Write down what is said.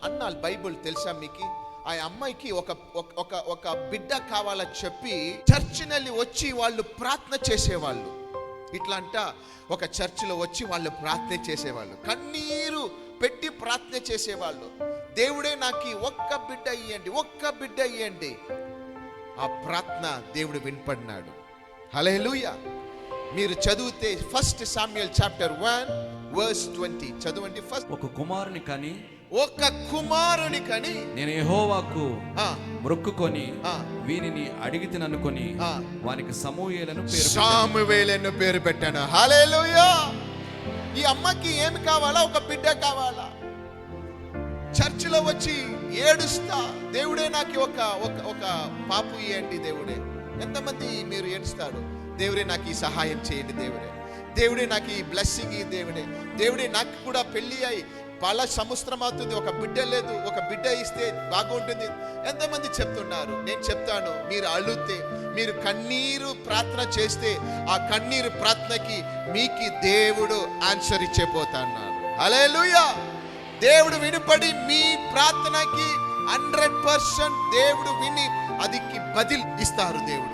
అన్నాళ్ళు Bible తెలుసా మీకు? ఆ అమ్మాయికి ఒక బిడ్డ కావాలని చెప్పి చర్చినల్లి వచ్చి వాళ్ళు ప్రార్థన చేసేవాళ్ళు. ఇట్లా అంట ఒక చర్చిలో వచ్చి వాళ్ళు ప్రార్థన చేసేవాళ్ళు, కన్నీరు పెట్టి ప్రార్థన చేసేవాళ్ళు. దేవుడే నాకు ఒక్క బిడ్డ ఇయ్యండి, ఒక్క బిడ్డ ఇయ్యండి. ఆ ప్రార్థన దేవుడు వినపడినాడు. హల్లెలూయా. మీరు చదివితే 1 Samuel chapter 1 verse 20 చదవండి. ఫస్ట్ ఒక కుమారుని కని నేను యెహోవాకు మొక్కుకొని వీనిని అడిగితిననుకొని వానికి సమూయేలను పేరు పెట్టాను. హల్లెలూయా. ఈ అమ్మకి ఏమి కావాలా? ఒక బిడ్డ కావాలా. చర్చిలో వచ్చి ఏడుస్తా, దేవుడే నాకు ఒక పాపు ఇయ్యండి దేవుడే. ఎంతమంది మీరు ఏడుస్తారు? దేవుడే నాకు ఈ సహాయం చేయండి దేవుడే నాకు ఈ బ్లెస్సింగ్ ఈ దేవుడే నాకు కూడా పెళ్లి అయి చాలా సంవత్సరం అవుతుంది, ఒక బిడ్డ లేదు, ఒక బిడ్డ ఇస్తే బాగుంటుంది. ఎంతమంది చెప్తున్నారు? నేను చెప్తాను, మీరు అழுతే, మీరు కన్నీరు ప్రార్థన చేస్తే ఆ కన్నీరు ప్రార్థనకి మీకు దేవుడు ఆన్సర్ ఇచ్చేపోతాడు. హల్లెలూయా. దేవుడు వినపడి మీ ప్రార్థనకి 100% దేవుడు విని అదికి బదిలీ ఇస్తారు దేవుడు.